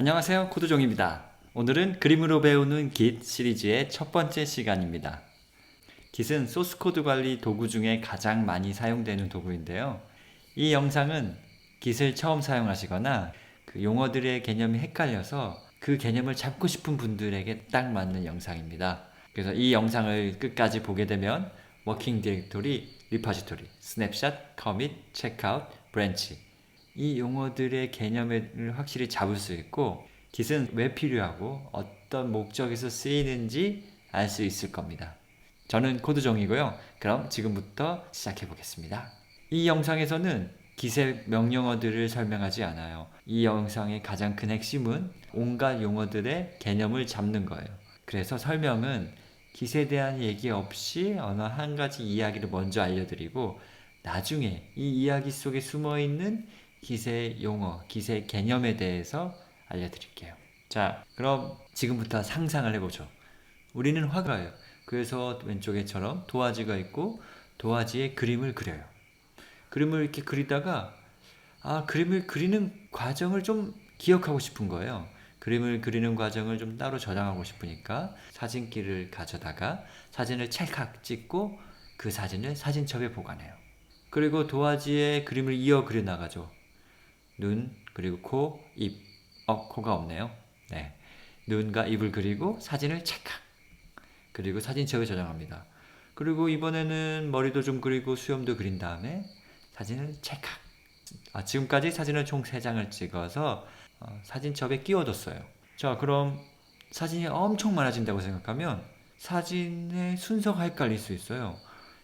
안녕하세요, 코드종입니다. 오늘은 그림으로 배우는 Git 시리즈의 첫 번째 시간입니다. Git은 소스 코드 관리 도구 중에 가장 많이 사용되는 도구인데요. 이 영상은 Git을 처음 사용하시거나 그 용어들의 개념이 헷갈려서 그 개념을 잡고 싶은 분들에게 딱 맞는 영상입니다. 그래서 이 영상을 끝까지 보게 되면 워킹 디렉토리, 리포지토리, 스냅샷, 커밋, 체크아웃, 브랜치 이 용어들의 개념을 확실히 잡을 수 있고 Git은 왜 필요하고 어떤 목적에서 쓰이는지 알 수 있을 겁니다. 저는 코드종이고요. 그럼 지금부터 시작해 보겠습니다. 이 영상에서는 Git의 명령어들을 설명하지 않아요. 이 영상의 가장 큰 핵심은 온갖 용어들의 개념을 잡는 거예요. 그래서 설명은 Git에 대한 얘기 없이 어느 한 가지 이야기를 먼저 알려드리고 나중에 이 이야기 속에 숨어있는 Git의 용어, Git의 개념에 대해서 알려드릴게요. 자, 그럼 지금부터 상상을 해보죠. 우리는 화가예요. 그래서 왼쪽에처럼 도화지가 있고 도화지에 그림을 그려요. 그림을 이렇게 그리다가 그림을 그리는 과정을 좀 기억하고 싶은 거예요. 그림을 그리는 과정을 좀 따로 저장하고 싶으니까 사진기를 가져다가 사진을 찰칵 찍고 그 사진을 사진첩에 보관해요. 그리고 도화지에 그림을 이어 그려 나가죠. 눈, 그리고 코, 입. 코가 없네요. 네. 눈과 입을 그리고 사진을 찰칵. 그리고 사진첩에 저장합니다. 그리고 이번에는 머리도 좀 그리고 수염도 그린 다음에 사진을 찰칵. 지금까지 사진을 총 3장을 찍어서 사진첩에 끼워뒀어요. 자, 그럼 사진이 엄청 많아진다고 생각하면 사진의 순서가 헷갈릴 수 있어요.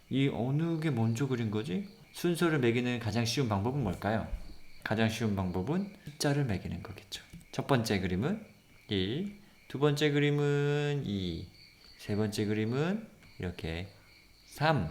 이 어느 게 먼저 그린 거지? 순서를 매기는 가장 쉬운 방법은 뭘까요? 가장 쉬운 방법은 숫자를 매기는 거겠죠. 첫 번째 그림은 1, 두 번째 그림은 2, 세 번째 그림은 이렇게 3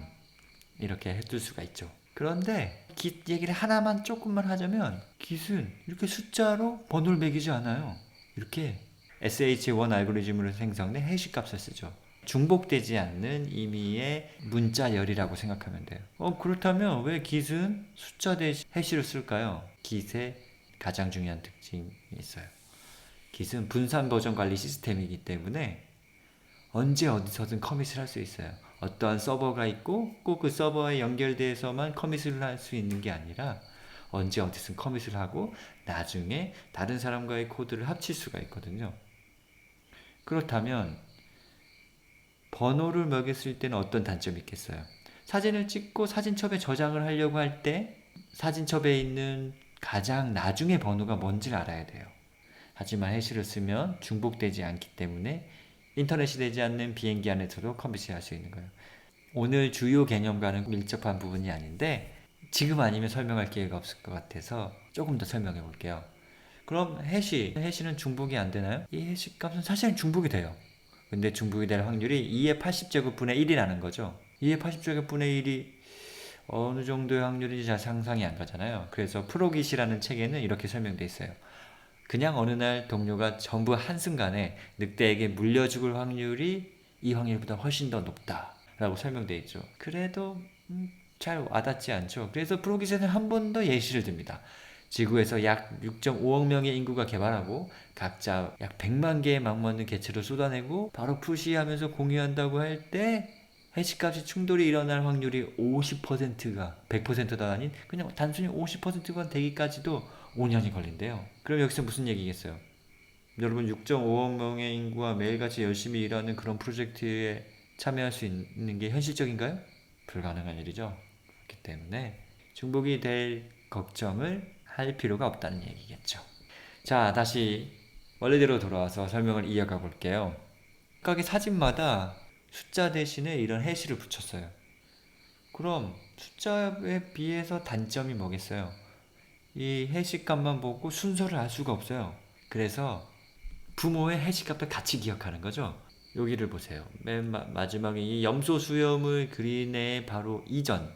이렇게 해둘 수가 있죠. 그런데 Git 얘기를 하나만 조금만 하자면 Git은 이렇게 숫자로 번호를 매기지 않아요. 이렇게 SH1 알고리즘으로 생성된 해시 값을 쓰죠. 중복되지 않는 의미의 문자열이라고 생각하면 돼요. 그렇다면 왜 Git은 숫자 대신 해시를 쓸까요? Git의 가장 중요한 특징이 있어요. Git은 분산 버전 관리 시스템이기 때문에 언제 어디서든 커밋을 할 수 있어요. 어떠한 서버가 있고 꼭 그 서버에 연결돼서만 커밋을 할 수 있는 게 아니라 언제 어디서든 커밋을 하고 나중에 다른 사람과의 코드를 합칠 수가 있거든요. 그렇다면 번호를 매겼을 때는 어떤 단점이 있겠어요? 사진을 찍고 사진첩에 저장을 하려고 할 때 사진첩에 있는 가장 나중에 번호가 뭔지를 알아야 돼요. 하지만 해시를 쓰면 중복되지 않기 때문에 인터넷이 되지 않는 비행기 안에서도 컴퓨터를 할 수 있는 거예요. 오늘 주요 개념과는 밀접한 부분이 아닌데 지금 아니면 설명할 기회가 없을 것 같아서 조금 더 설명해 볼게요. 그럼 해시는 중복이 안 되나요? 이 해시 값은 사실은 중복이 돼요. 근데 중복이 될 확률이 2의 80제곱분의 1이라는 거죠. 2의 80제곱분의 1이 어느 정도의 확률인지 잘 상상이 안 가잖아요. 그래서 프로깃이라는 책에는 이렇게 설명되어 있어요. 그냥 어느 날 동료가 전부 한순간에 늑대에게 물려 죽을 확률이 이 확률보다 훨씬 더 높다 라고 설명되어 있죠. 그래도 잘 와닿지 않죠. 그래서 프로깃에는 한 번 더 예시를 듭니다. 지구에서 약 6.5억 명의 인구가 개발하고 각자 약 100만 개의 망맞는 개체를 쏟아내고 바로 푸시하면서 공유한다고 할 때 해시값이 충돌이 일어날 확률이 50%가 100%가 아닌 그냥 단순히 50%가 되기까지도 5년이 걸린대요. 그럼 여기서 무슨 얘기겠어요? 여러분 6.5억 명의 인구와 매일같이 열심히 일하는 그런 프로젝트에 참여할 수 있는 게 현실적인가요? 불가능한 일이죠. 그렇기 때문에 중복이 될 걱정을 할 필요가 없다는 얘기겠죠. 자, 다시 원래대로 돌아와서 설명을 이어가 볼게요. 각각의 사진마다 숫자 대신에 이런 해시를 붙였어요. 그럼 숫자에 비해서 단점이 뭐겠어요? 이 해시값만 보고 순서를 알 수가 없어요. 그래서 부모의 해시값을 같이 기억하는 거죠. 여기를 보세요. 맨 마지막에 이 염소 수염을 그린 애 바로 이전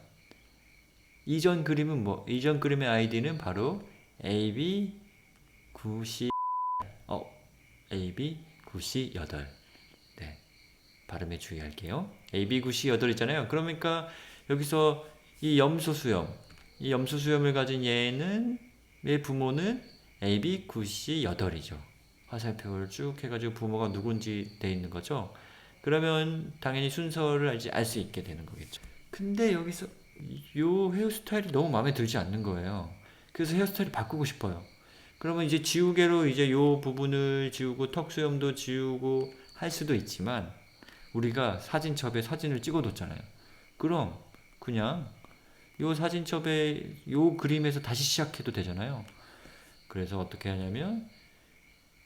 그림은 이전 그림의 아이디는 바로 AB9C AB9C8. 네. 발음에 주의할게요. AB9C8 있잖아요. 그러니까 여기서 이 염소 수염을 가진 얘의 부모는 AB9C8이죠. 화살표를 쭉 해가지고 부모가 누군지 돼 있는 거죠. 그러면 당연히 순서를 이제 알 수 있게 되는 거겠죠. 근데 여기서 요 헤어스타일이 너무 마음에 들지 않는 거예요. 그래서 헤어스타일을 바꾸고 싶어요. 그러면 이제 지우개로 이제 요 부분을 지우고 턱 수염도 지우고 할 수도 있지만 우리가 사진첩에 사진을 찍어뒀잖아요. 그럼 그냥 요 사진첩에 요 그림에서 다시 시작해도 되잖아요. 그래서 어떻게 하냐면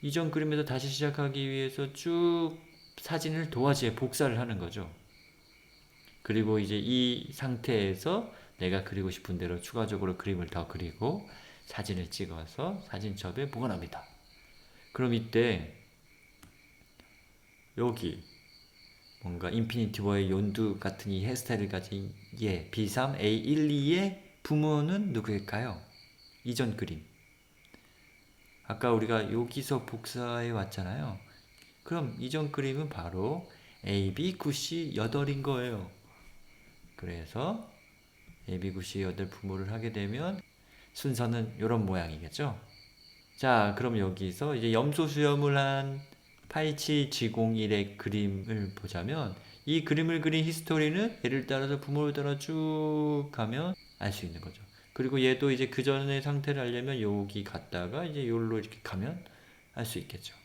이전 그림에서 다시 시작하기 위해서 쭉 사진을 도화지에 복사를 하는 거죠. 그리고 이제 이 상태에서 내가 그리고 싶은 대로 추가적으로 그림을 더 그리고 사진을 찍어서 사진첩에 보관합니다. 그럼 이때 여기 뭔가 인피니티 워의 연두 같은 이 헤어스타일을 가진 B3A12의 부모는 누구일까요? 이전 그림. 아까 우리가 여기서 복사해 왔잖아요. 그럼 이전 그림은 바로 AB9C8인 거예요. 그래서 AB9C8 부모를 하게 되면 순서는 이런 모양이겠죠. 자, 그럼 여기서 이제 염소 수염을 한 87G01의 그림을 보자면 이 그림을 그린 히스토리는 얘를 따라서 부모를 따라 쭉 가면 알 수 있는 거죠. 그리고 얘도 이제 그 전의 상태를 알려면 여기 갔다가 이제 여기로 이렇게 가면 알 수 있겠죠.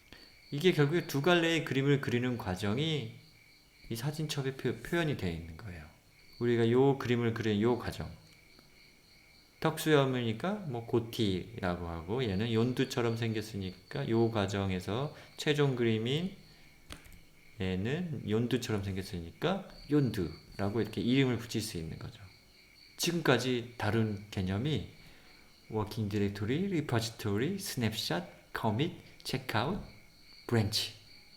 이게 결국에 두 갈래의 그림을 그리는 과정이 이 사진첩에 표현이 되어 있는 거예요. 우리가 요 그림을 그리는 요 과정. 턱수염이니까 뭐 고티라고 하고 얘는 연두처럼 생겼으니까 요 과정에서 최종 그림인 얘는 연두처럼 생겼으니까 연두라고 이렇게 이름을 붙일 수 있는 거죠. 지금까지 다룬 개념이 워킹 디렉토리, 리포지토리, 스냅샷, 커밋, 체크아웃, 브랜치.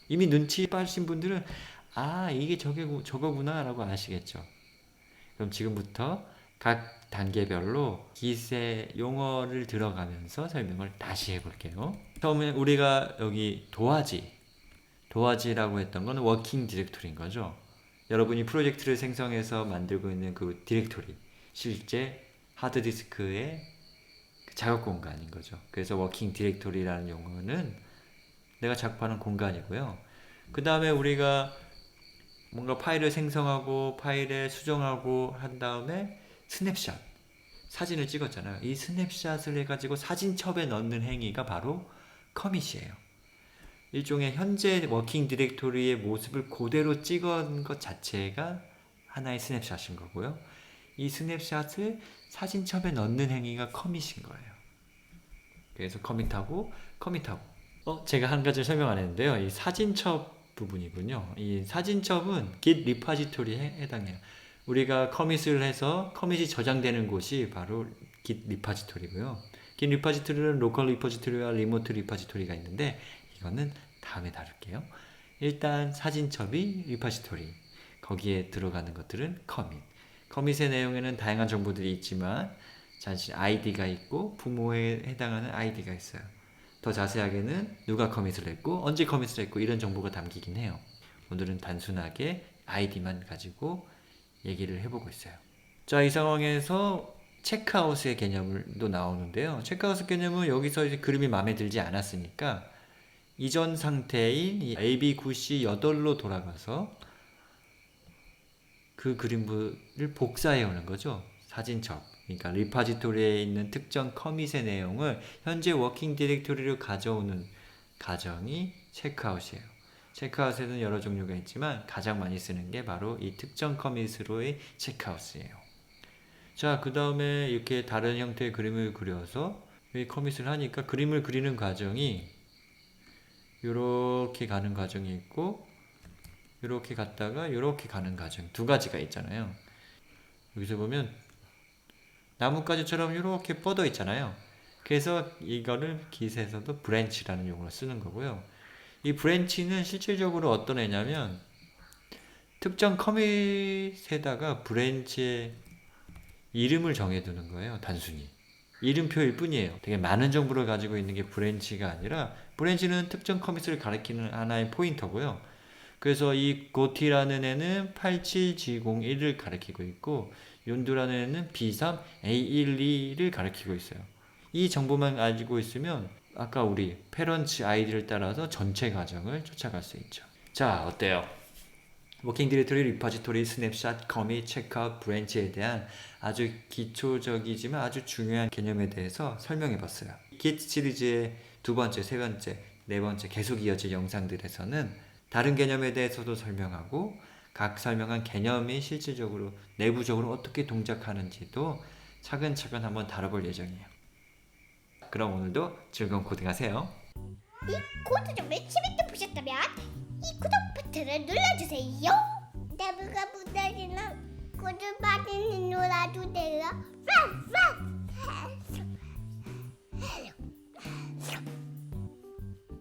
이미 눈치 빠르신 분들은 아 이게 저거구나 라고 아시겠죠. 그럼 지금부터 각 단계별로 기세 용어를 들어가면서 설명을 다시 해볼게요. 처음에 우리가 여기 도화지라고 했던 건 워킹 디렉토리인 거죠. 여러분이 프로젝트를 생성해서 만들고 있는 그 디렉토리, 실제 하드디스크의 작업 공간인 거죠. 그래서 워킹 디렉토리라는 용어는 내가 작업하는 공간이고요. 그 다음에 우리가 뭔가 파일을 생성하고 파일에 수정하고 한 다음에 스냅샷 사진을 찍었잖아요. 이 스냅샷을 해가지고 사진첩에 넣는 행위가 바로 커밋이에요. 일종의 현재 워킹 디렉토리의 모습을 그대로 찍은 것 자체가 하나의 스냅샷인 거고요. 이 스냅샷을 사진첩에 넣는 행위가 커밋인 거예요. 그래서 커밋하고 제가 한 가지 설명 안 했는데요. 이 사진첩 부분이군요. 이 사진첩은 Git 리파지토리에 해당해요. 우리가 커밋을 해서 커밋이 저장되는 곳이 바로 Git 리파지토리고요. Git 리파지토리는 로컬 리포지토리와 리모트 리파지토리가 있는데 이거는 다음에 다룰게요. 일단 사진첩이 리파지토리. 거기에 들어가는 것들은 커밋. 커밋의 내용에는 다양한 정보들이 있지만 자신 아이디가 있고 부모에 해당하는 아이디가 있어요. 더 자세하게는 누가 커밋을 했고 언제 커밋을 했고 이런 정보가 담기긴 해요. 오늘은 단순하게 아이디만 가지고 얘기를 해보고 있어요. 자, 이 상황에서 체크아웃의 개념도 나오는데요. 체크아웃 개념은 여기서 이제 그림이 마음에 들지 않았으니까 이전 상태인 이 AB9C8로 돌아가서 그 그림을 복사해 오는 거죠. 사진첩. 그러니까 리파지토리에 있는 특정 커밋의 내용을 현재 워킹 디렉토리로 가져오는 과정이 체크아웃이에요. 체크아웃에는 여러 종류가 있지만 가장 많이 쓰는 게 바로 이 특정 커밋으로의 체크아웃이에요. 자, 그 다음에 이렇게 다른 형태의 그림을 그려서 이 커밋을 하니까 그림을 그리는 과정이 이렇게 가는 과정이 있고 이렇게 갔다가 이렇게 가는 과정 두 가지가 있잖아요. 여기서 보면 나뭇가지처럼 이렇게 뻗어 있잖아요. 그래서 이거를 기세에서도 브랜치라는 용어로 쓰는 거고요. 이 브랜치는 실질적으로 어떤 애냐면 특정 커밋에다가 브랜치의 이름을 정해두는 거예요. 단순히 이름표일 뿐이에요. 되게 많은 정보를 가지고 있는 게 브랜치가 아니라 브랜치는 특정 커밋을 가리키는 하나의 포인터고요. 그래서 이 고티라는 애는 87G01을 가리키고 있고 연두라는 애는 B3A12를 가리키고 있어요. 이 정보만 가지고 있으면 아까 우리 페런츠 아이디를 따라서 전체 과정을 쫓아갈 수 있죠. 자, 어때요? 워킹 디렉토리, 리퍼지토리, 스냅샷, 커밋, 체크아웃, 브랜치에 대한 아주 기초적이지만 아주 중요한 개념에 대해서 설명해 봤어요. Git 시리즈의 두 번째, 세 번째, 네 번째 계속 이어질 영상들에서는 다른 개념에 대해서도 설명하고 각 설명한 개념이 실질적으로 내부적으로 어떻게 동작하는지도 차근차근 한번 다뤄볼 예정이에요. 그럼 오늘도 즐거운 코딩하세요. 이 코드 좀 재밌게 보셨다면 이 구독 버튼을 눌러주세요. 나무가 무너지는 코드 버튼을 눌러주세요.